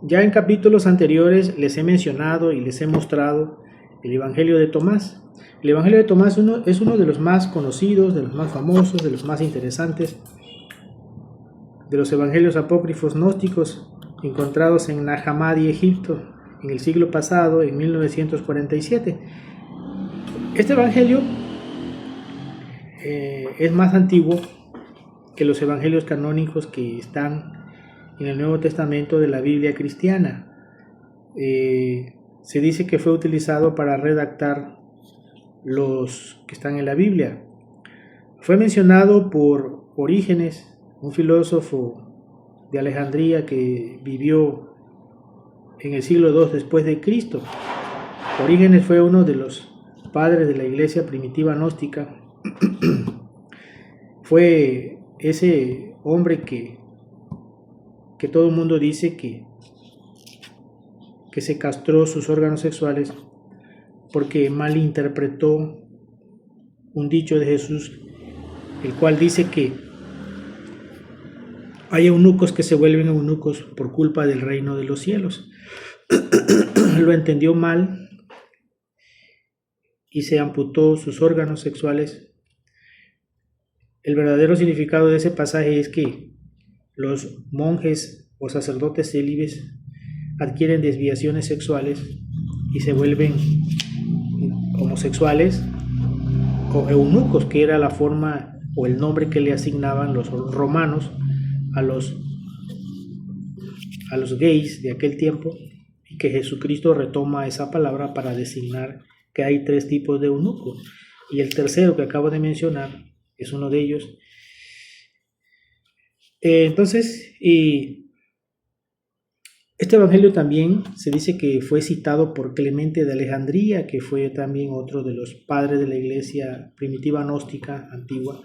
Ya en capítulos anteriores les he mencionado y les he mostrado el Evangelio de Tomás. El Evangelio de Tomás es uno de los más conocidos, de los más famosos, de los más interesantes, de los evangelios apócrifos gnósticos encontrados en Nag Hammadi, Egipto, en el siglo pasado, en 1947. Este evangelio es más antiguo que los evangelios canónicos que están en el Nuevo Testamento de la Biblia cristiana. Se dice que fue utilizado para redactar los que están en la Biblia. Fue mencionado por Orígenes, un filósofo de Alejandría que vivió en el siglo II después de Cristo. Orígenes fue uno de los padres de la iglesia primitiva gnóstica. Fue ese hombre que todo el mundo dice que se castró sus órganos sexuales porque malinterpretó un dicho de Jesús, el cual dice que hay eunucos que se vuelven eunucos por culpa del reino de los cielos. Lo entendió mal y se amputó sus órganos sexuales. El verdadero significado de ese pasaje es que los monjes o sacerdotes célibes adquieren desviaciones sexuales y se vuelven homosexuales o eunucos, que era la forma o el nombre que le asignaban los romanos a los gays de aquel tiempo, y que Jesucristo retoma esa palabra para designar que hay tres tipos de eunucos, y el tercero que acabo de mencionar es uno de ellos. Entonces, este evangelio también se dice que fue citado por Clemente de Alejandría, que fue también otro de los padres de la iglesia primitiva gnóstica antigua.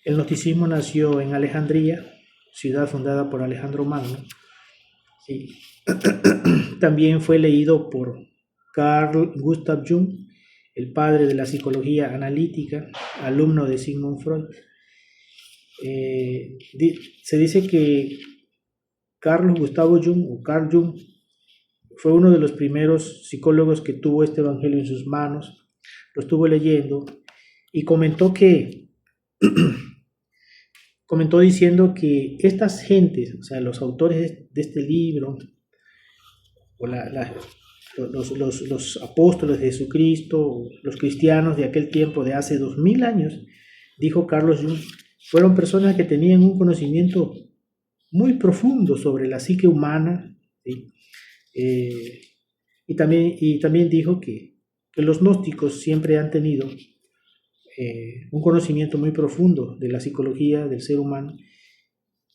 El gnosticismo nació en Alejandría, ciudad fundada por Alejandro Magno. Sí. También fue leído por Carl Gustav Jung, el padre de la psicología analítica, alumno de Sigmund Freud. Se dice que Carl Gustav Jung o Carl Jung fue uno de los primeros psicólogos que tuvo este evangelio en sus manos, lo estuvo leyendo y comentó diciendo que estas gentes, o sea, los autores de este libro, o los apóstoles de Jesucristo, los cristianos de aquel tiempo, de hace 2000 años, dijo Carlos Jung, fueron personas que tenían un conocimiento muy profundo sobre la psique humana, ¿sí? Y también dijo que los gnósticos siempre han tenido un conocimiento muy profundo de la psicología del ser humano.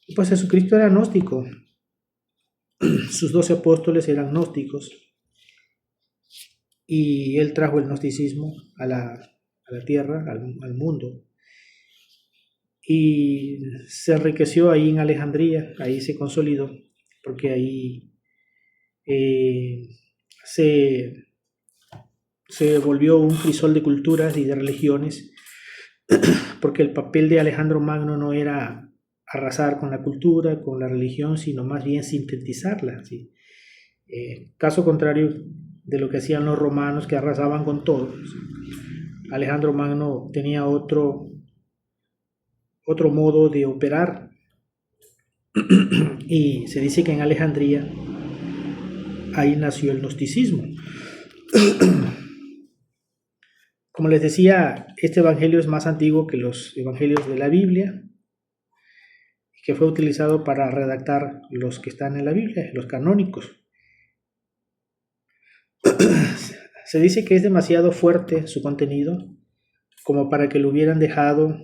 Y pues Jesucristo era gnóstico, sus 12 apóstoles eran gnósticos, y él trajo el gnosticismo a la tierra, al mundo, y se enriqueció ahí en Alejandría, ahí se consolidó, porque ahí se volvió un crisol de culturas y de religiones, porque el papel de Alejandro Magno no era arrasar con la cultura, con la religión, sino más bien sintetizarla, ¿sí? Caso contrario de lo que hacían los romanos, que arrasaban con todo. Alejandro Magno tenía otro modo de operar, y se dice que en Alejandría ahí nació el gnosticismo. Como les decía, este evangelio es más antiguo que los evangelios de la Biblia, que fue utilizado para redactar los que están en la Biblia, los canónicos. Se dice que es demasiado fuerte su contenido como para que lo hubieran dejado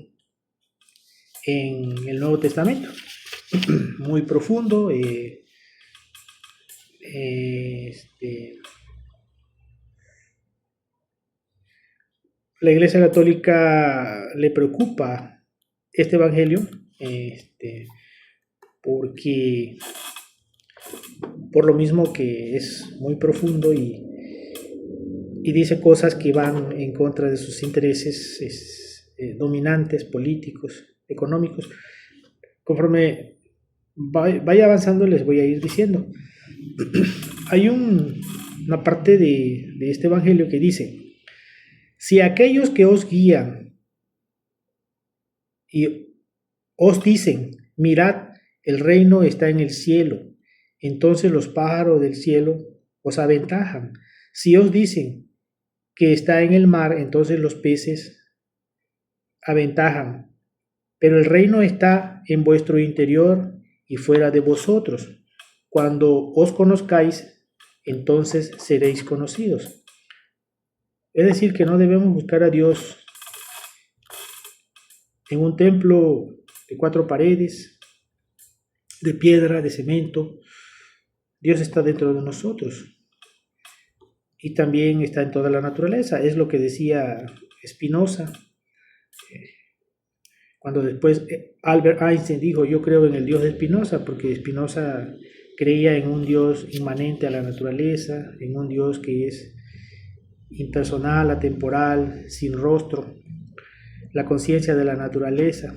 en el Nuevo Testamento. Muy profundo. La Iglesia Católica le preocupa este evangelio, porque por lo mismo que es muy profundo y dice cosas que van en contra de sus intereses dominantes, políticos, económicos. Conforme vaya avanzando les voy a ir diciendo. Hay una parte de este evangelio que dice, si aquellos que os guían y os dicen, mirad, el reino está en el cielo, entonces los pájaros del cielo os aventajan. Si os dicen que está en el mar, entonces los peces aventajan. Pero el reino está en vuestro interior y fuera de vosotros. Cuando os conozcáis, entonces seréis conocidos. Es decir, que no debemos buscar a Dios en un templo de 4 paredes, de piedra, de cemento. Dios está dentro de nosotros y también está en toda la naturaleza. Es lo que decía Spinoza, cuando después Albert Einstein dijo, yo creo en el Dios de Spinoza, porque Spinoza creía en un Dios inmanente a la naturaleza, en un Dios que es impersonal, atemporal, sin rostro, la conciencia de la naturaleza.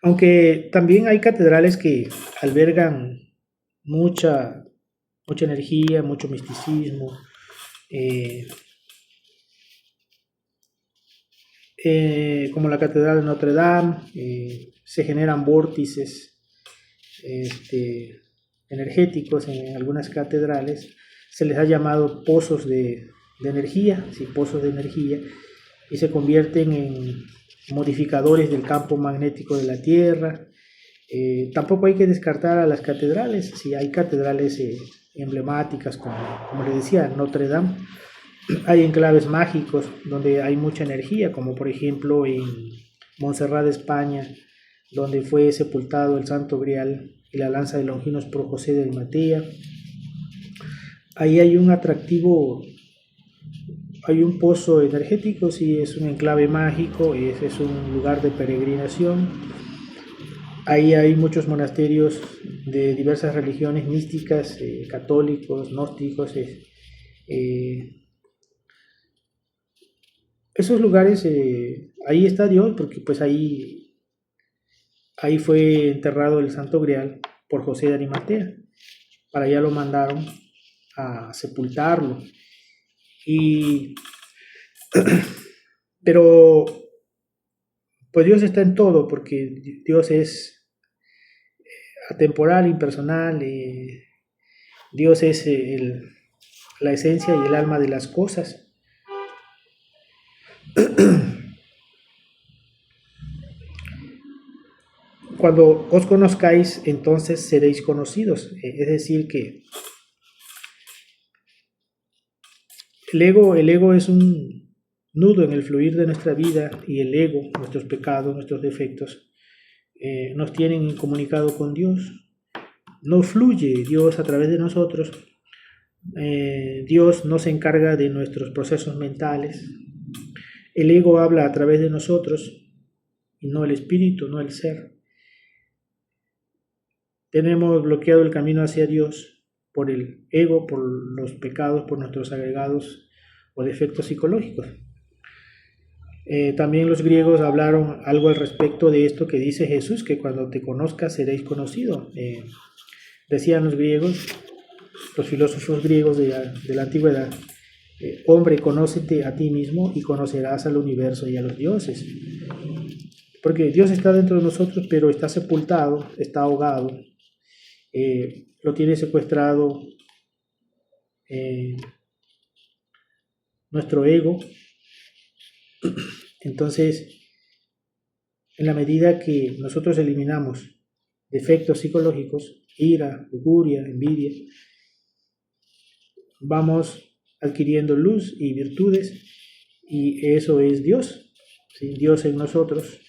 Aunque también hay catedrales que albergan mucha energía, mucho misticismo, como la Catedral de Notre Dame, se generan vórtices energéticos en algunas catedrales. Se les ha llamado pozos de energía, sí, pozos de energía, y se convierten en modificadores del campo magnético de la Tierra. Tampoco hay que descartar a las catedrales. Sí, hay catedrales emblemáticas, como les decía, Notre Dame. Hay enclaves mágicos donde hay mucha energía, como por ejemplo en Montserrat, España, donde fue sepultado el Santo Grial y la lanza de Longinos por José de Arimatea. Ahí hay un atractivo, hay un pozo energético, sí, es un enclave mágico, es un lugar de peregrinación. Ahí hay muchos monasterios de diversas religiones místicas, católicos, gnósticos. Esos lugares, ahí está Dios, porque pues ahí fue enterrado el Santo Grial por José de Arimatea. Para allá lo mandaron a sepultarlo. Pero pues Dios está en todo, porque Dios es atemporal, impersonal. Dios es la esencia y el alma de las cosas. Cuando os conozcáis, entonces seréis conocidos. Es decir, que el ego es un nudo en el fluir de nuestra vida, y el ego, nuestros pecados, nuestros defectos, nos tienen incomunicado con Dios. No fluye Dios a través de nosotros. Dios no se encarga de nuestros procesos mentales. El ego habla a través de nosotros y no el espíritu, no el ser. Tenemos bloqueado el camino hacia Dios por el ego, por los pecados, por nuestros agregados o defectos psicológicos. También los griegos hablaron algo al respecto de esto que dice Jesús, que cuando te conozcas seréis conocido. Decían los griegos, los filósofos griegos de la antigüedad, hombre, conócete a ti mismo y conocerás al universo y a los dioses. Porque Dios está dentro de nosotros, pero está sepultado, está ahogado, lo tiene secuestrado nuestro ego. Entonces, en la medida que nosotros eliminamos defectos psicológicos, ira, lujuria, envidia, vamos adquiriendo luz y virtudes, y eso es Dios, ¿sí? Dios en nosotros.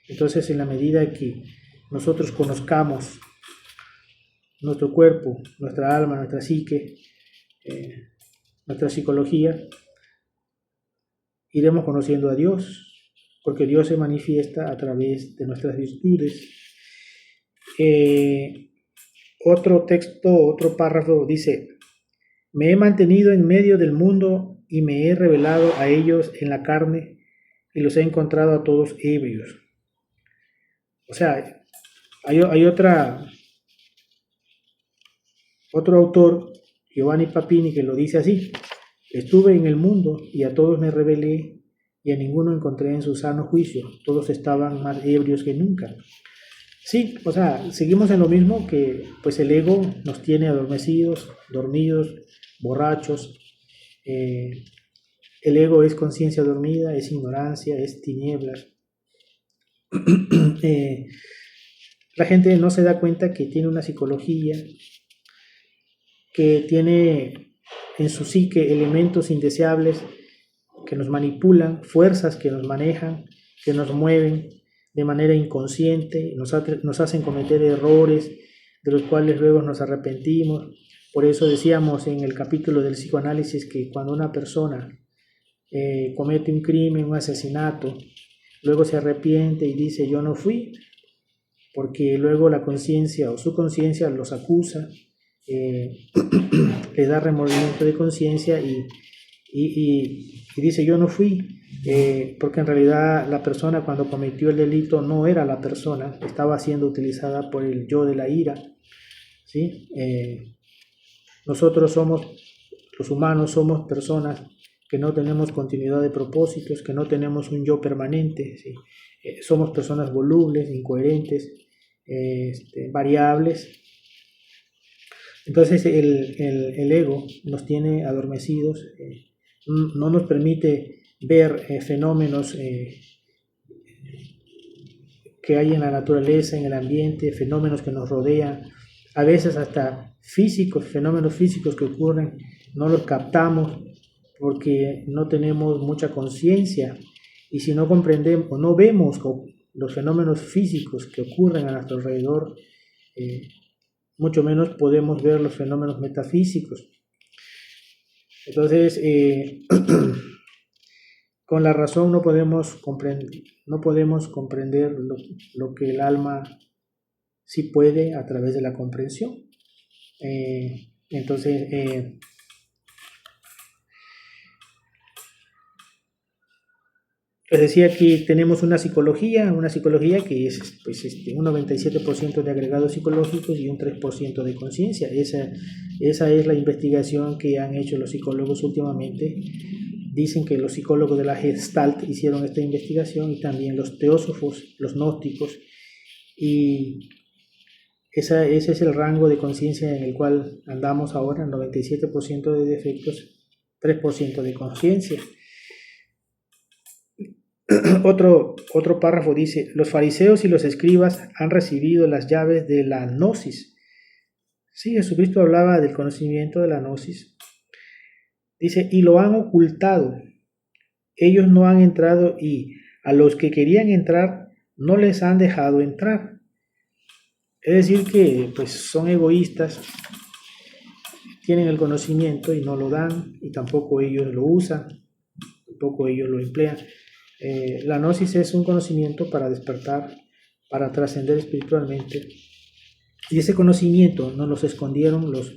Entonces, en la medida que nosotros conozcamos nuestro cuerpo, nuestra alma, nuestra psique, nuestra psicología, iremos conociendo a Dios, porque Dios se manifiesta a través de nuestras virtudes. Otro texto, otro párrafo dice: me he mantenido en medio del mundo y me he revelado a ellos en la carne, y los he encontrado a todos ebrios. O sea, hay otro autor, Giovanni Papini, que lo dice así: estuve en el mundo y a todos me rebelé y a ninguno encontré en su sano juicio, todos estaban más ebrios que nunca. Sí, o sea, seguimos en lo mismo, que pues el ego nos tiene adormecidos, dormidos, borrachos. eh, el ego es conciencia dormida, es ignorancia, es tinieblas. Eh, la gente no se da cuenta que tiene una psicología, que tiene en su psique elementos indeseables que nos manipulan, fuerzas que nos manejan, que nos mueven de manera inconsciente, nos hacen cometer errores de los cuales luego nos arrepentimos. Por eso decíamos en el capítulo del psicoanálisis que cuando una persona comete un crimen, un asesinato, luego se arrepiente y dice yo no fui, porque luego la conciencia o su conciencia los acusa, le da remordimiento de conciencia y dice yo no fui, porque en realidad la persona cuando cometió el delito no era la persona, estaba siendo utilizada por el yo de la ira, ¿sí? Nosotros los humanos somos personas que no tenemos continuidad de propósitos, que no tenemos un yo permanente, ¿sí? Somos personas volubles, incoherentes, variables. Entonces el ego nos tiene adormecidos, no nos permite ver fenómenos que hay en la naturaleza, en el ambiente, fenómenos que nos rodean, a veces hasta físicos, fenómenos físicos que ocurren, no los captamos porque no tenemos mucha conciencia, y si no comprendemos o no vemos los fenómenos físicos que ocurren a nuestro alrededor, mucho menos podemos ver los fenómenos metafísicos. Entonces, con la razón no podemos comprender lo que el alma sí puede a través de la comprensión. Entonces, les decía que tenemos una psicología que es pues, un 97% de agregados psicológicos y un 3% de conciencia. Esa es la investigación que han hecho los psicólogos últimamente. Dicen que los psicólogos de la Gestalt hicieron esta investigación, y también los teósofos, los gnósticos, y ese es el rango de conciencia en el cual andamos ahora: 97% de defectos, 3% de conciencia. Otro párrafo dice: los fariseos y los escribas han recibido las llaves de la gnosis. Sí, Jesucristo hablaba del conocimiento de la gnosis. Dice, y lo han ocultado. Ellos no han entrado, y a los que querían entrar no les han dejado entrar. Es decir que pues son egoístas, tienen el conocimiento y no lo dan, y tampoco ellos lo usan, tampoco ellos lo emplean. La gnosis es un conocimiento para despertar, para trascender espiritualmente, y ese conocimiento nos los escondieron los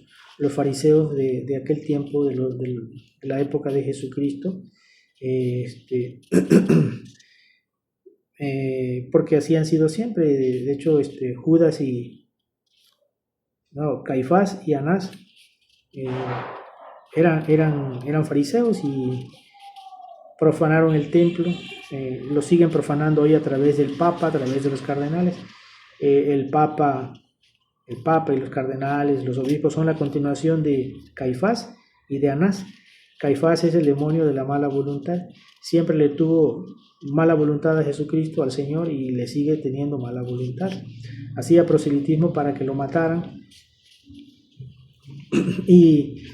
fariseos de aquel tiempo, de la época de Jesucristo, porque así han sido siempre. De hecho, Judas Caifás y Anás eran fariseos y profanaron el templo. Lo siguen profanando hoy a través del Papa, a través de los cardenales. El Papa y los cardenales, los obispos, son la continuación de Caifás y de Anás. Caifás es el demonio de la mala voluntad. Siempre le tuvo mala voluntad a Jesucristo, al Señor, y le sigue teniendo mala voluntad. Hacía proselitismo para que lo mataran. Y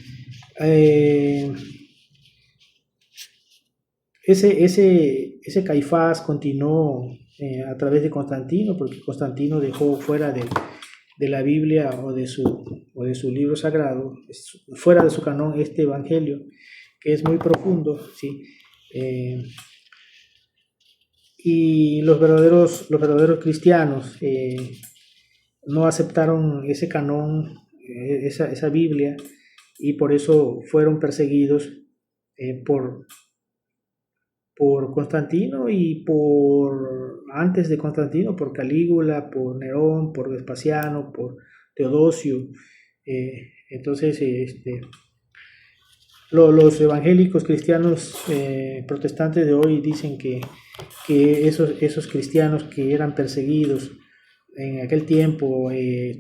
ese Caifás continuó a través de Constantino, porque Constantino dejó fuera de la Biblia o de su libro sagrado, fuera de su canón, este evangelio, que es muy profundo, ¿sí? Y los verdaderos cristianos no aceptaron ese canón, esa Biblia, y por eso fueron perseguidos por por Constantino y antes de Constantino, por Calígula, por Nerón, por Vespasiano, por Teodosio. Entonces, los evangélicos cristianos protestantes de hoy dicen que esos cristianos que eran perseguidos en aquel tiempo,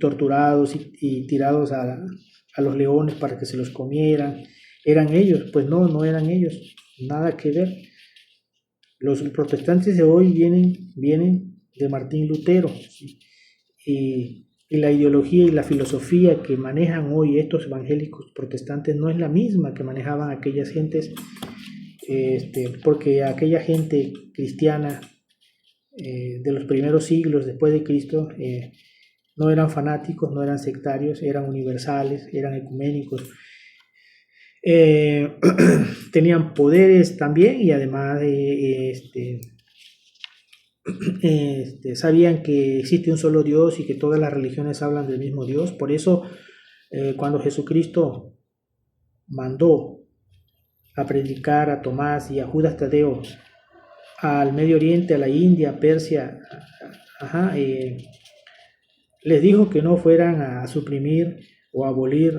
torturados y tirados a los leones para que se los comieran, eran ellos. Pues no eran ellos, nada que ver. Los protestantes de hoy vienen de Martín Lutero, ¿sí? Y la ideología y la filosofía que manejan hoy estos evangélicos protestantes no es la misma que manejaban aquellas gentes, porque aquella gente cristiana de los primeros siglos después de Cristo no eran fanáticos, no eran sectarios, eran universales, eran ecuménicos. Tenían poderes también y además sabían que existe un solo Dios y que todas las religiones hablan del mismo Dios. Por eso cuando Jesucristo mandó a predicar a Tomás y a Judas Tadeo al Medio Oriente, a la India, a Persia, les dijo que no fueran a suprimir o abolir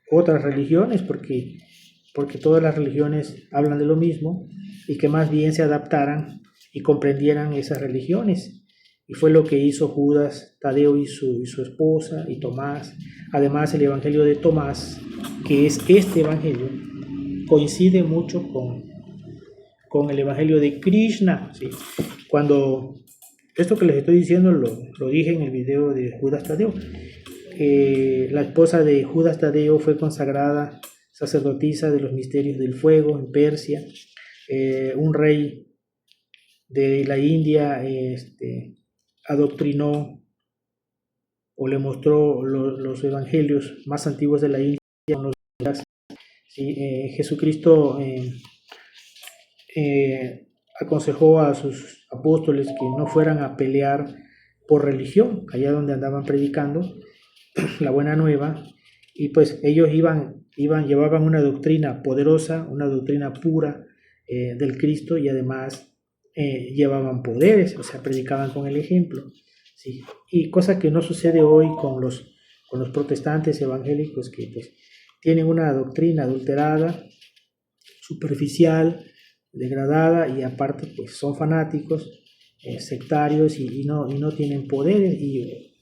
otras religiones porque todas las religiones hablan de lo mismo, y que más bien se adaptaran y comprendieran esas religiones. Y fue lo que hizo Judas Tadeo y su esposa y Tomás. Además, el evangelio de Tomás, que es este evangelio, coincide mucho con el evangelio de Krishna, ¿sí? Cuando esto que les estoy diciendo lo dije en el video de Judas Tadeo. La esposa de Judas Tadeo fue consagrada sacerdotisa de los misterios del fuego en Persia. Un rey de la India adoctrinó o le mostró los evangelios más antiguos de la India. ¿Sí? Jesucristo aconsejó a sus apóstoles que no fueran a pelear por religión, allá donde andaban predicando la buena nueva, y pues ellos llevaban una doctrina poderosa, una doctrina pura del Cristo, y además llevaban poderes, o sea, predicaban con el ejemplo, ¿sí? Y cosa que no sucede hoy con los protestantes evangélicos, que pues tienen una doctrina adulterada, superficial, degradada, y aparte pues son fanáticos, sectarios, y no tienen poderes, y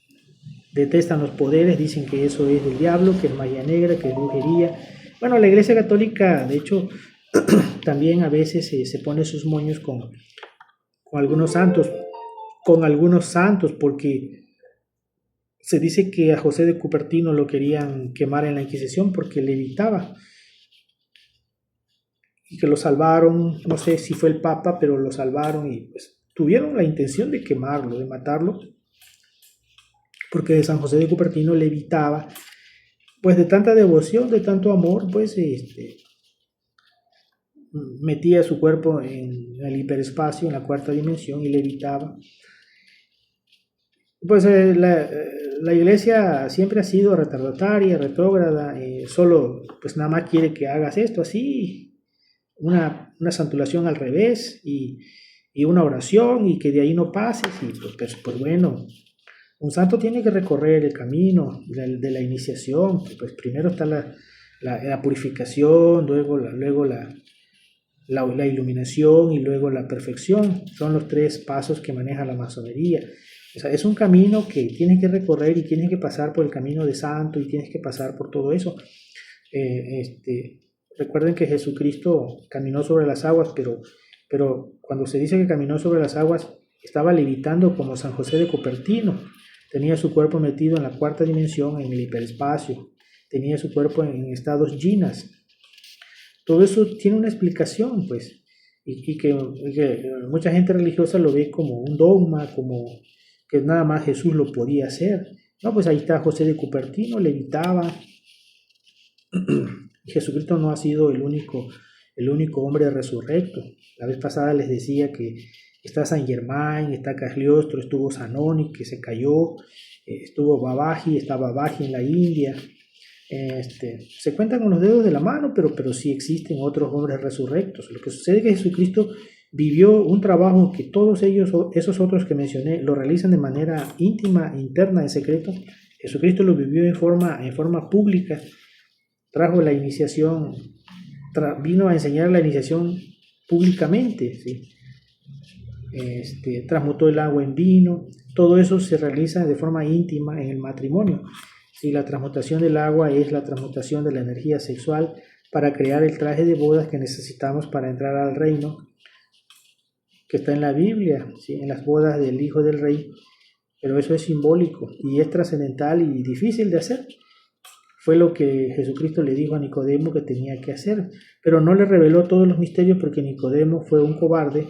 detestan los poderes, dicen que eso es del diablo, que es magia negra, que es brujería. Bueno, la Iglesia Católica, de hecho, también a veces se pone sus moños con algunos santos, porque se dice que a José de Cupertino lo querían quemar en la Inquisición porque levitaba, y que lo salvaron, no sé si fue el Papa, pero lo salvaron, y pues tuvieron la intención de quemarlo, de matarlo, porque San José de Cupertino levitaba, pues de tanta devoción, de tanto amor, pues metía su cuerpo en el hiperespacio, en la cuarta dimensión, y levitaba. Pues la iglesia siempre ha sido retardataria, retrógrada, solo pues nada más quiere que hagas esto así, una santulación al revés, y una oración, y que de ahí no pases, y pues bueno, un santo tiene que recorrer el camino de la iniciación. Pues primero está la purificación, luego la iluminación, y luego la perfección. Son los 3 pasos que maneja la masonería. O sea, es un camino que tienes que recorrer, y tienes que pasar por el camino de santo, y tienes que pasar por todo eso. Recuerden que Jesucristo caminó sobre las aguas, pero cuando se dice que caminó sobre las aguas, estaba levitando como San José de Cupertino. Tenía su cuerpo metido en la cuarta dimensión, en el hiperespacio. Tenía su cuerpo en estados jinas. Todo eso tiene una explicación, pues, y que mucha gente religiosa lo ve como un dogma, como que nada más Jesús lo podía hacer. No, pues ahí está José de Cupertino, levitaba. Jesucristo no ha sido el único hombre resurrecto. La vez pasada les decía que está San Germán, está Cagliostro, estuvo Zanoni, que se cayó, estuvo Babaji, está Babaji en la India. Se cuentan con los dedos de la mano, pero sí existen otros hombres resurrectos. Lo que sucede es que Jesucristo vivió un trabajo que todos ellos, esos otros que mencioné, lo realizan de manera íntima, interna, en secreto. Jesucristo lo vivió en forma pública, trajo la iniciación, vino a enseñar la iniciación públicamente, ¿sí? Transmutó el agua en vino. Todo eso se realiza de forma íntima en el matrimonio. ¿Sí? La transmutación del agua es la transmutación de la energía sexual para crear el traje de bodas que necesitamos para entrar al reino, que está en la Biblia, ¿sí? En las bodas del Hijo del Rey. Pero eso es simbólico y es trascendental y difícil de hacer. Fue lo que Jesucristo le dijo a Nicodemo que tenía que hacer, pero no le reveló todos los misterios porque Nicodemo fue un cobarde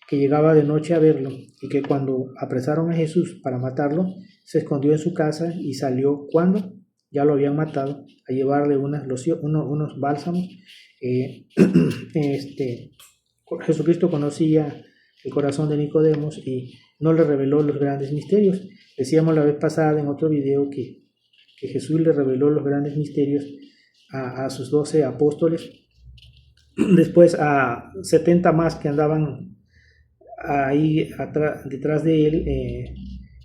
que llegaba de noche a verlo y que cuando apresaron a Jesús para matarlo, se escondió en su casa y salió cuando ya lo habían matado a llevarle unos bálsamos. Jesucristo conocía el corazón de Nicodemo y no le reveló los grandes misterios. Decíamos la vez pasada en otro video que Jesús le reveló los grandes misterios a sus 12 apóstoles, después a 70 más que andaban ahí detrás de él,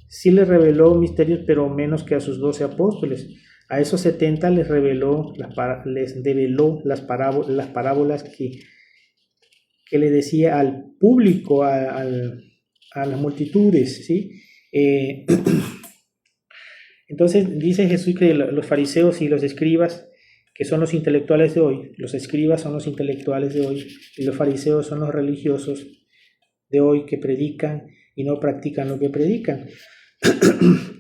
sí le reveló misterios, pero menos que a sus 12 apóstoles. A esos 70 les develó las parábolas que le decía al público, a las multitudes, ¿sí? Entonces dice Jesús que los fariseos y los escribas, que son los intelectuales de hoy, los escribas son los intelectuales de hoy y los fariseos son los religiosos de hoy que predican y no practican lo que predican.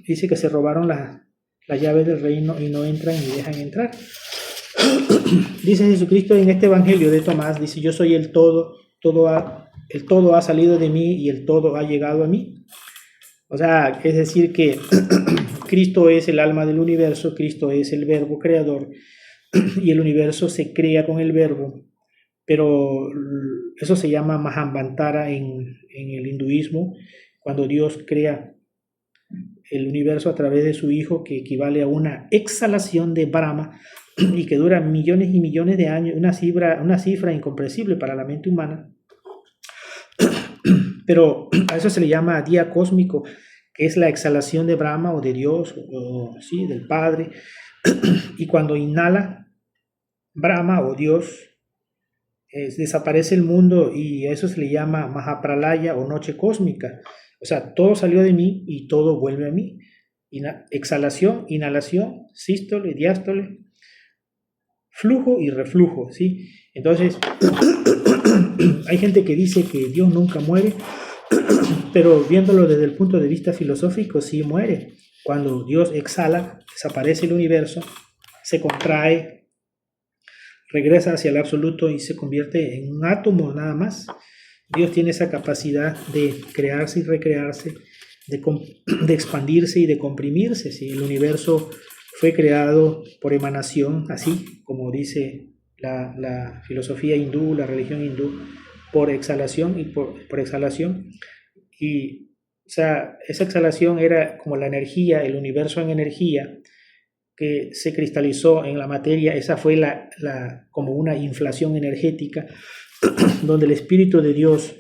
Dice que se robaron las llaves del reino y no entran ni dejan entrar. Dice Jesucristo en este evangelio de Tomás, dice: yo soy el todo, el todo ha salido de mí y el todo ha llegado a mí. O sea, es decir que Cristo es el alma del universo, Cristo es el verbo creador y el universo se crea con el verbo, pero eso se llama Mahamvantara en el hinduismo, cuando Dios crea el universo a través de su Hijo, que equivale a una exhalación de Brahma y que dura millones y millones de años, una cifra incomprensible para la mente humana. Pero a eso se le llama día cósmico, que es la exhalación de Brahma o de Dios, o sí, del Padre. Y cuando inhala Brahma o Dios, desaparece el mundo y a eso se le llama Mahapralaya o noche cósmica. O sea, todo salió de mí y todo vuelve a mí. Exhalación, inhalación, sístole, diástole, flujo y reflujo, ¿sí? Entonces, hay gente que dice que Dios nunca muere, pero viéndolo desde el punto de vista filosófico, sí muere. Cuando Dios exhala, desaparece el universo, se contrae, regresa hacia el absoluto y se convierte en un átomo nada más. Dios tiene esa capacidad de crearse y recrearse, de expandirse y de comprimirse, ¿sí? El universo fue creado por emanación, así como dice la filosofía hindú, la religión hindú, por exhalación y por exhalación. Y, o sea, esa exhalación era como la energía, el universo en energía, que se cristalizó en la materia. Esa fue como una inflación energética, donde el Espíritu de Dios,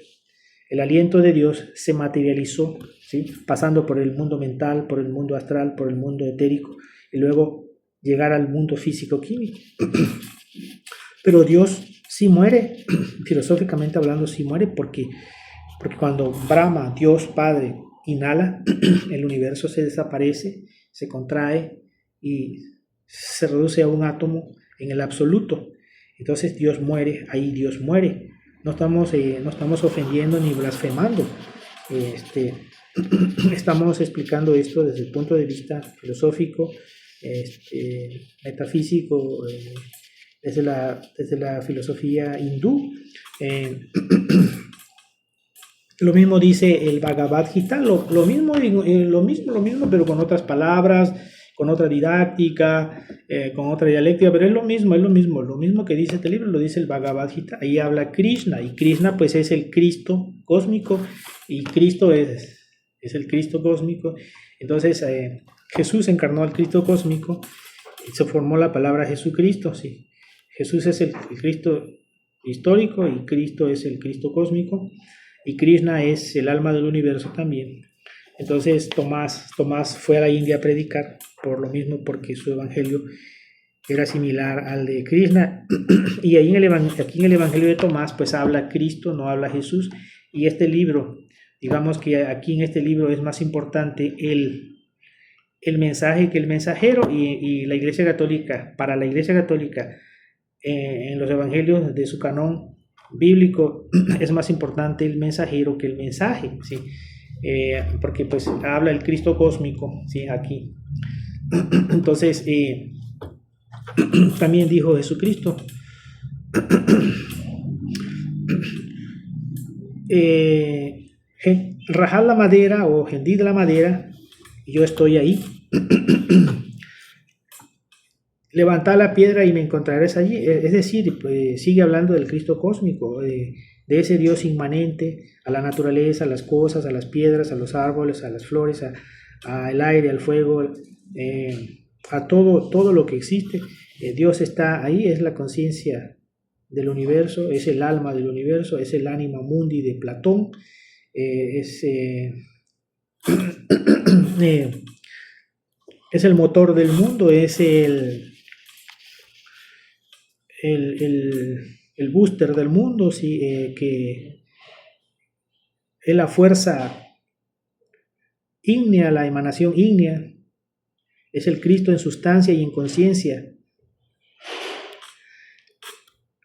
el aliento de Dios, se materializó, ¿sí? Pasando por el mundo mental, por el mundo astral, por el mundo etérico, y luego llegar al mundo físico-químico. Pero Dios sí muere, filosóficamente hablando, sí muere, porque cuando Brahma, Dios Padre, inhala, el universo se desaparece, se contrae y se reduce a un átomo en el absoluto. Entonces Dios muere, ahí Dios muere. No estamos ofendiendo ni blasfemando. Estamos explicando esto desde el punto de vista filosófico, metafísico, desde la filosofía hindú. Lo mismo dice el Bhagavad Gita, lo mismo, pero con otras palabras, con otra didáctica, con otra dialéctica, pero es lo mismo que dice este libro, lo dice el Bhagavad Gita. Ahí habla Krishna, y Krishna pues es el Cristo cósmico, y Cristo es el Cristo cósmico. Entonces Jesús encarnó al Cristo cósmico y se formó la palabra Jesucristo, sí. Jesús es el Cristo histórico, y Cristo es el Cristo cósmico, y Krishna es el alma del universo también. Entonces Tomás fue a la India a predicar por lo mismo, porque su evangelio era similar al de Krishna. Y ahí aquí en el evangelio de Tomás pues habla Cristo, no habla Jesús. Y este libro, digamos que aquí en este libro es más importante el mensaje que el mensajero, y la Iglesia Católica, para la Iglesia Católica, en los evangelios de su canón bíblico es más importante el mensajero que el mensaje, ¿sí? Porque pues habla el Cristo cósmico, ¿sí? Aquí. Entonces, también dijo Jesucristo, rajad la madera o hendid la madera, yo estoy ahí. Levantad la piedra y me encontrarás allí. Es decir, pues, sigue hablando del Cristo cósmico, de ese Dios inmanente a la naturaleza, a las cosas, a las piedras, a los árboles, a las flores, al aire, al fuego, a todo lo que existe. Dios está ahí, es la conciencia del universo, es el alma del universo, es el anima mundi de Platón, es el motor del mundo, es el booster del mundo, ¿sí? Que es la fuerza ígnea, la emanación ígnea, es el Cristo en sustancia y en conciencia.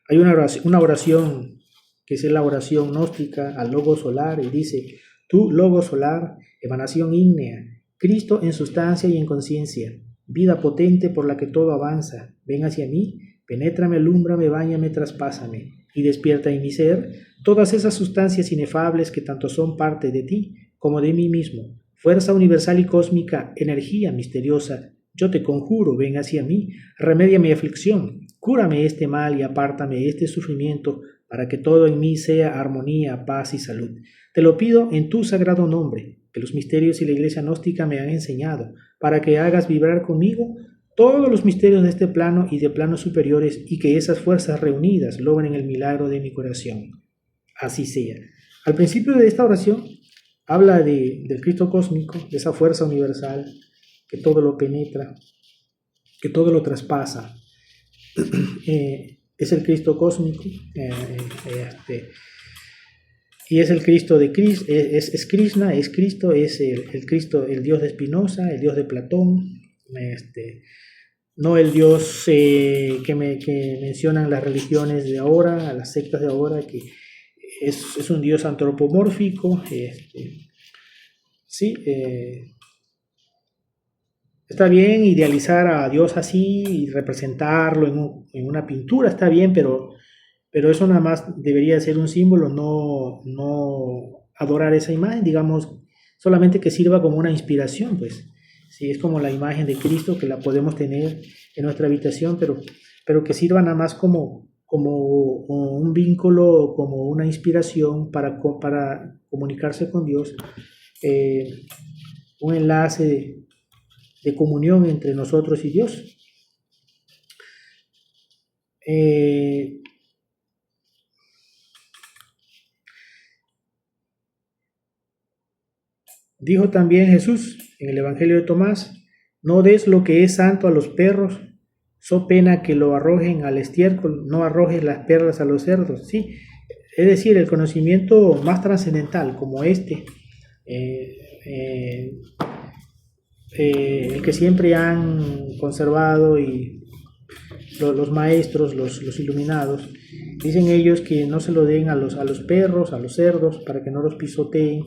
Hay una oración que es la oración gnóstica al logo solar, y dice: tú, logo solar, emanación ígnea, Cristo en sustancia y en conciencia, vida potente por la que todo avanza, ven hacia mí, penétrame, alúmbrame, báñame, traspásame, y despierta en mi ser todas esas sustancias inefables que tanto son parte de ti como de mí mismo. Fuerza universal y cósmica, energía misteriosa, yo te conjuro, ven hacia mí, remedia mi aflicción, cúrame este mal y apártame este sufrimiento, para que todo en mí sea armonía, paz y salud. Te lo pido en tu sagrado nombre, que los misterios y la Iglesia gnóstica me han enseñado, para que hagas vibrar conmigo todos los misterios de este plano y de planos superiores, y que esas fuerzas reunidas logren el milagro de mi curación. Así sea. Al principio de esta oración habla del Cristo cósmico, de esa fuerza universal que todo lo penetra, que todo lo traspasa. Es el Cristo cósmico, y es el Cristo de Cristo, es Krishna, es Cristo, es el Cristo, el Dios de Spinoza, el Dios de Platón, no el Dios que mencionan las religiones de ahora, las sectas de ahora, que es un Dios antropomórfico. Sí, está bien idealizar a Dios así y representarlo en una pintura, está bien, pero eso nada más debería ser un símbolo, no adorar esa imagen, digamos, solamente que sirva como una inspiración, pues. Sí, es como la imagen de Cristo, que la podemos tener en nuestra habitación, pero que sirva nada más como un vínculo, como una inspiración para comunicarse con Dios, un enlace de comunión entre nosotros y Dios. Dijo también Jesús en el Evangelio de Tomás: no des lo que es santo a los perros, so pena que lo arrojen al estiércol, no arrojes las perlas a los cerdos. Sí, es decir, el conocimiento más trascendental como el que siempre han conservado, y los maestros, los iluminados, dicen ellos que no se lo den a los perros, a los cerdos, para que no los pisoteen.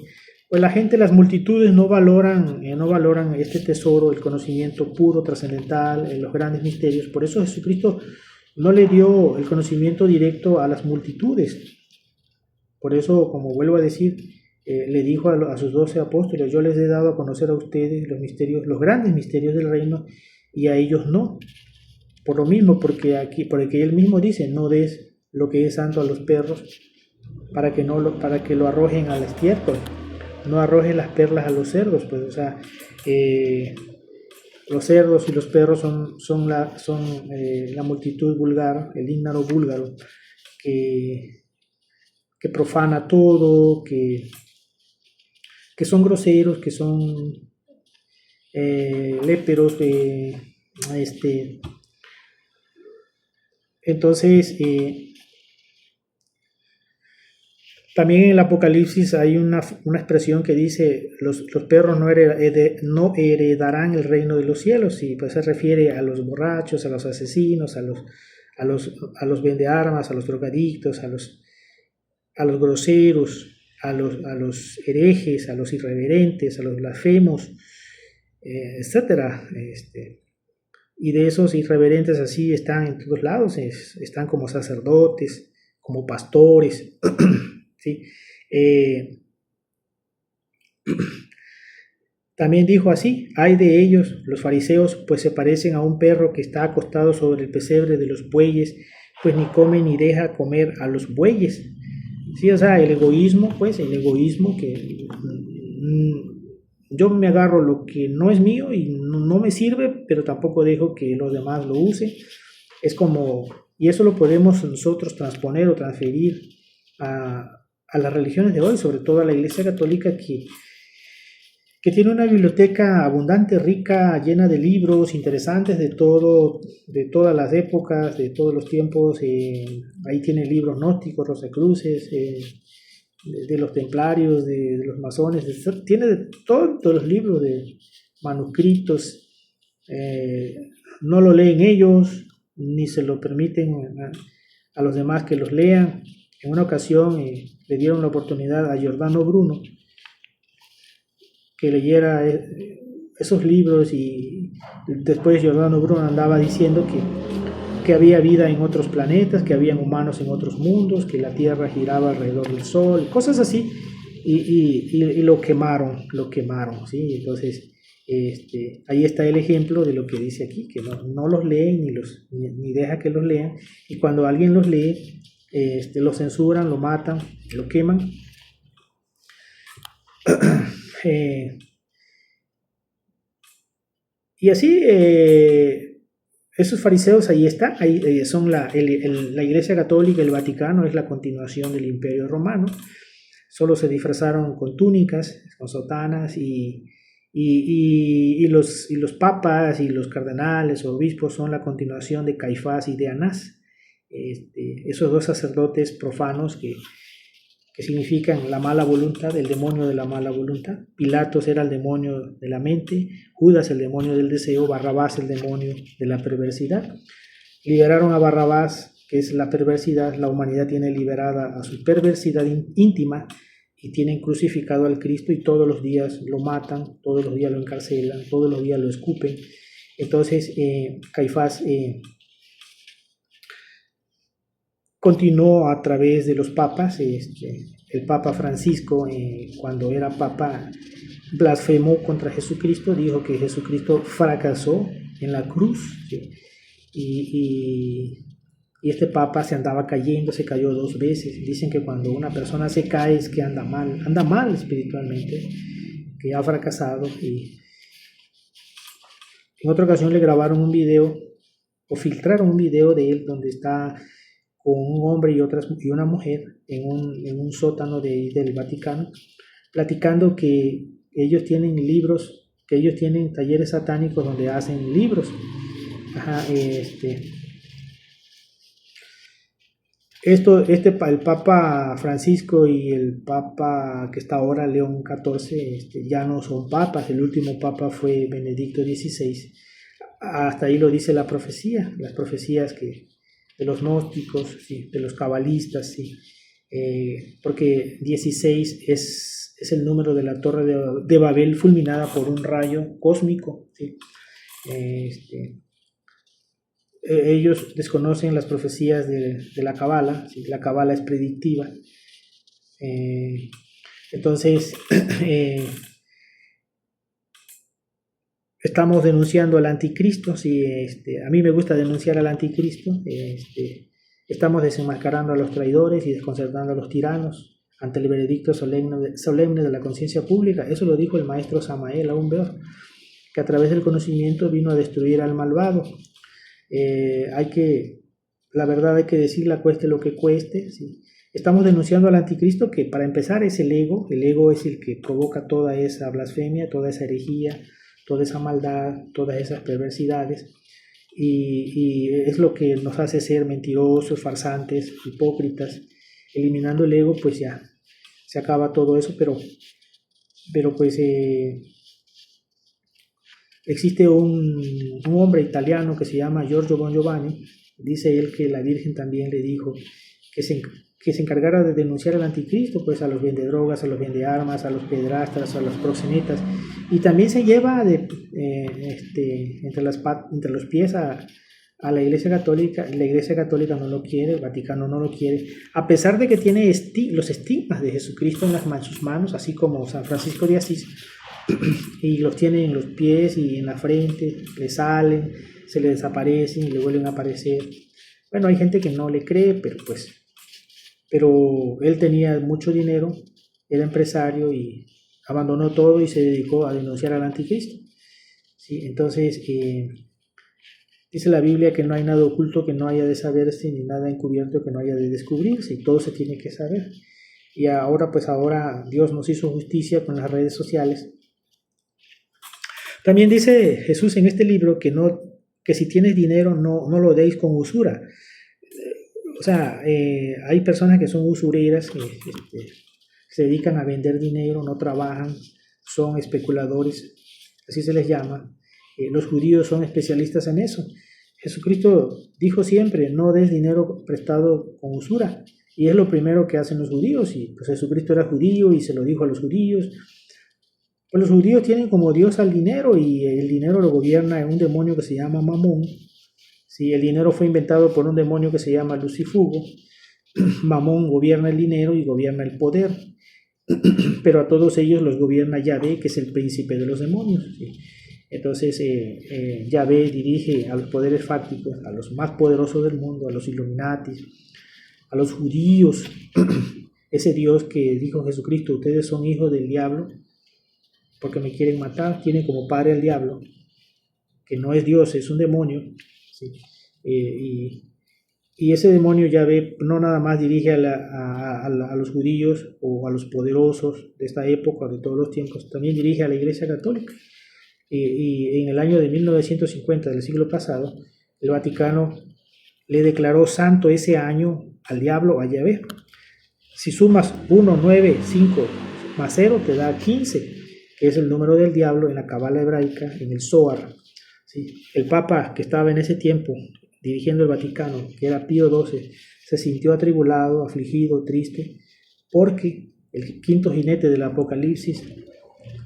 Pues la gente, las multitudes no valoran este tesoro, el conocimiento puro, trascendental, los grandes misterios. Por eso Jesucristo no le dio el conocimiento directo a las multitudes. Por eso, como vuelvo a decir, le dijo a sus 12 apóstoles: yo les he dado a conocer a ustedes los misterios, los grandes misterios del reino, y a ellos no. Por lo mismo, porque él mismo dice: no des lo que es santo a los perros, para que lo arrojen al estiércol, no arrojen las perlas a los cerdos. Pues, o sea, los cerdos y los perros son la multitud vulgar, el ígnaro búlgaro, que profana todo, que son groseros, que son léperos, entonces también en el Apocalipsis hay una expresión que dice los perros no heredarán el reino de los cielos, y pues se refiere a los borrachos, a los asesinos, a los vendearmas, a los drogadictos, a los groseros, a los herejes, a los irreverentes, a los blasfemos, etcétera. Y de esos irreverentes así están en todos lados, están como sacerdotes, como pastores, ¿sí? También dijo así: hay de ellos, los fariseos, pues se parecen a un perro que está acostado sobre el pesebre de los bueyes, pues ni come ni deja comer a los bueyes. Sí, o sea, el egoísmo que yo me agarro lo que no es mío y no me sirve, pero tampoco dejo que los demás lo usen. Es como, y eso lo podemos nosotros transponer o transferir a las religiones de hoy, sobre todo a la Iglesia Católica, que tiene una biblioteca abundante, rica, llena de libros interesantes de todas las épocas, de todos los tiempos. Ahí tiene libros gnósticos, rosacruces, de los templarios, de los masones, tiene de todos los libros, de manuscritos. No lo leen ellos, ni se lo permiten a los demás que los lean. En una ocasión le dieron la oportunidad a Giordano Bruno que leyera esos libros, y después Giordano Bruno andaba diciendo que había vida en otros planetas, que habían humanos en otros mundos, que la Tierra giraba alrededor del Sol, cosas así, y lo quemaron, ¿sí? Entonces, ahí está el ejemplo de lo que dice aquí, que no los leen ni deja que los lean, y cuando alguien los lee, lo censuran, lo matan, lo queman. Y así, esos fariseos ahí están, son la Iglesia Católica, el Vaticano es la continuación del Imperio Romano. Solo se disfrazaron con túnicas, con sotanas, y los papas y los cardenales o obispos son la continuación de Caifás y de Anás, esos dos sacerdotes profanos que significan la mala voluntad, el demonio de la mala voluntad. Pilatos era el demonio de la mente, Judas el demonio del deseo, Barrabás el demonio de la perversidad. Liberaron a Barrabás, que es la perversidad. La humanidad tiene liberada a su perversidad íntima, y tienen crucificado al Cristo, y todos los días lo matan, todos los días lo encarcelan, todos los días lo escupen. Entonces Caifás continuó a través de los papas. El Papa Francisco, cuando era papa, blasfemó contra Jesucristo, dijo que Jesucristo fracasó en la cruz, ¿sí? Y este papa se andaba cayendo, se cayó 2 veces. Dicen que cuando una persona se cae es que anda mal espiritualmente, que ha fracasado. Y en otra ocasión le grabaron un video, o filtraron un video de él, donde está con un hombre y una mujer en un sótano del Vaticano, platicando que ellos tienen libros, que ellos tienen talleres satánicos donde hacen libros. El Papa Francisco y el Papa que está ahora, León XIV, ya no son papas. El último Papa fue Benedicto XVI. Hasta ahí lo dice la profecía, las profecías de los gnósticos, ¿sí? De los cabalistas, ¿sí? Porque 16 es el número de la torre de Babel fulminada por un rayo cósmico, ¿sí? Ellos desconocen las profecías de la Cabala, ¿sí? La Cabala es predictiva. Entonces, estamos denunciando al anticristo, ¿sí? A mí me gusta denunciar al anticristo. Estamos desenmascarando a los traidores y desconcertando a los tiranos ante el veredicto solemne de la conciencia pública. Eso lo dijo el maestro Samael Aumbeor, que a través del conocimiento vino a destruir al malvado. Hay que la verdad hay que decirla, cueste lo que cueste, ¿sí? Estamos denunciando al anticristo, que para empezar es el ego es el que provoca toda esa blasfemia, toda esa herejía, toda esa maldad, todas esas perversidades, y es lo que nos hace ser mentirosos, farsantes, hipócritas. Eliminando el ego, pues ya se acaba todo eso, pero pues existe un hombre italiano que se llama Giorgio Bon Giovanni. Dice él que la Virgen también le dijo que se encargara de denunciar al anticristo, pues a los vendedrogas, a los vendearmas, a los pedrastras, a los proxenetas, y también se lleva entre los pies a la Iglesia Católica. La Iglesia Católica no lo quiere, el Vaticano no lo quiere, a pesar de que tiene los estigmas de Jesucristo en sus manos, así como San Francisco de Asís, y los tiene en los pies y en la frente, le salen, se le desaparecen y le vuelven a aparecer. Bueno, hay gente que no le cree, pero él tenía mucho dinero, era empresario y abandonó todo y se dedicó a denunciar al anticristo. ¿Sí? Entonces, dice la Biblia que no hay nada oculto que no haya de saberse, ni nada encubierto que no haya de descubrirse, y todo se tiene que saber. Y ahora Dios nos hizo justicia con las redes sociales. También dice Jesús en este libro que si tienes dinero no lo deis con usura. O sea, hay personas que son usureras, que se dedican a vender dinero, no trabajan, son especuladores, así se les llama. Los judíos son especialistas en eso. Jesucristo dijo siempre, no des dinero prestado con usura. Y es lo primero que hacen los judíos. Y pues Jesucristo era judío y se lo dijo a los judíos. Pues los judíos tienen como Dios al dinero, y el dinero lo gobierna un demonio que se llama Mamón. Sí, el dinero fue inventado por un demonio que se llama Lucifugo. Mamón gobierna el dinero y gobierna el poder, pero a todos ellos los gobierna Yahvé, que es el príncipe de los demonios. ¿Sí? Entonces Yahvé dirige a los poderes fácticos, a los más poderosos del mundo, a los Illuminati, a los judíos. Ese Dios que dijo Jesucristo, ustedes son hijos del diablo porque me quieren matar, tienen como padre al diablo, que no es Dios, es un demonio. ¿Sí? Y ese demonio Yahvé no nada más dirige a los judíos o a los poderosos de esta época, de todos los tiempos, también dirige a la Iglesia Católica. Y en el año de 1950 del siglo pasado, el Vaticano le declaró santo ese año al diablo, a Yahvé. Si sumas 1, 9, 5 más 0 te da 15, que es el número del diablo en la Cábala hebraica, en el Zohar. ¿Sí? El Papa que estaba en ese tiempo dirigiendo el Vaticano, que era Pío XII, se sintió atribulado, afligido, triste, porque el quinto jinete del Apocalipsis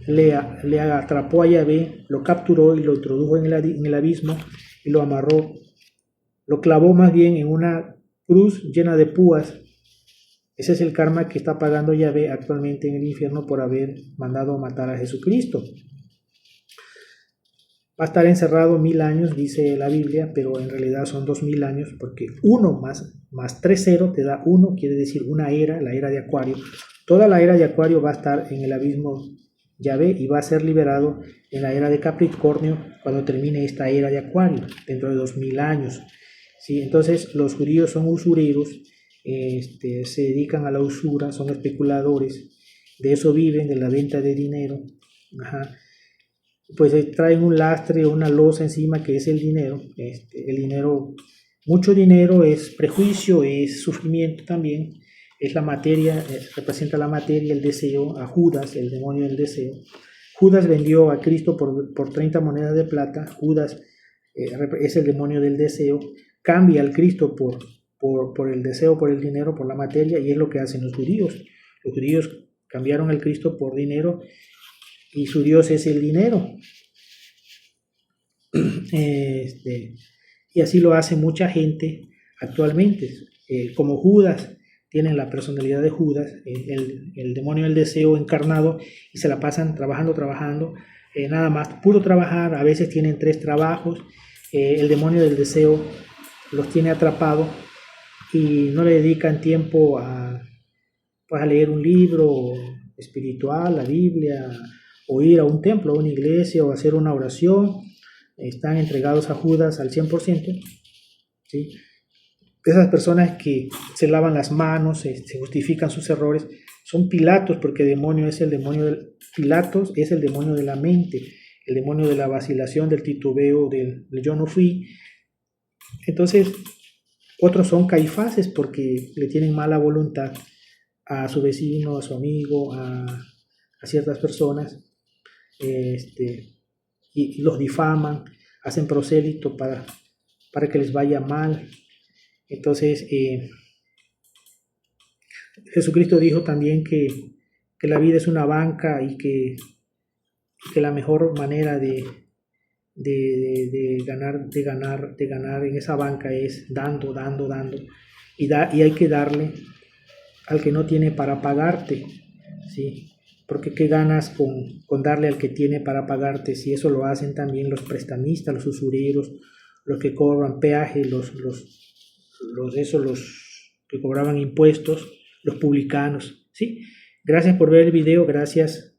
le atrapó a Yahvé, lo capturó y lo introdujo en el abismo y lo amarró, lo clavó más bien en una cruz llena de púas. Ese es el karma que está pagando Yahvé actualmente en el infierno por haber mandado matar a Jesucristo. Va a estar encerrado 1000 años, dice la Biblia, pero en realidad son 2000 años, porque 1 más 3 0 te da 1, quiere decir una era, la era de Acuario. Toda la era de Acuario va a estar en el abismo Yahvé y va a ser liberado en la era de Capricornio cuando termine esta era de Acuario, dentro de 2000 años. ¿Sí? Entonces los judíos son usureros, se dedican a la usura, son especuladores, de eso viven, de la venta de dinero. Ajá. Pues traen un lastre, una losa encima que es el dinero. El dinero, mucho dinero es prejuicio, es sufrimiento también, es la materia, representa la materia, el deseo, a Judas, el demonio del deseo. Judas vendió a Cristo por 30 monedas de plata. Judas es el demonio del deseo, cambia al Cristo por el deseo, por el dinero, por la materia, y es lo que hacen los judíos. Los judíos cambiaron al Cristo por dinero, y su Dios es el dinero. Y así lo hace mucha gente actualmente. Como Judas, tienen la personalidad de Judas, el demonio del deseo encarnado, y se la pasan trabajando, nada más, puro trabajar. A veces tienen 3 trabajos. El demonio del deseo los tiene atrapados y no le dedican tiempo a leer un libro espiritual, la Biblia, o ir a un templo, a una iglesia, o hacer una oración. Están entregados a Judas al 100%, ¿sí? esas personas que se lavan las manos, se justifican sus errores, son Pilatos, porque Pilatos es el demonio de la mente, el demonio de la vacilación, del titubeo, del yo no fui. Entonces, otros son Caifases porque le tienen mala voluntad a su vecino, a su amigo, a ciertas personas, y los difaman, hacen prosélito para que les vaya mal. Entonces, Jesucristo dijo también que la vida es una banca y que la mejor manera de ganar en esa banca es dando, y hay que darle al que no tiene para pagarte, ¿sí? Porque ¿qué ganas con darle al que tiene para pagarte si eso lo hacen también los prestamistas, los usureros, los que cobran peaje, los que cobraban impuestos, los publicanos, ¿sí? Gracias por ver el video, gracias.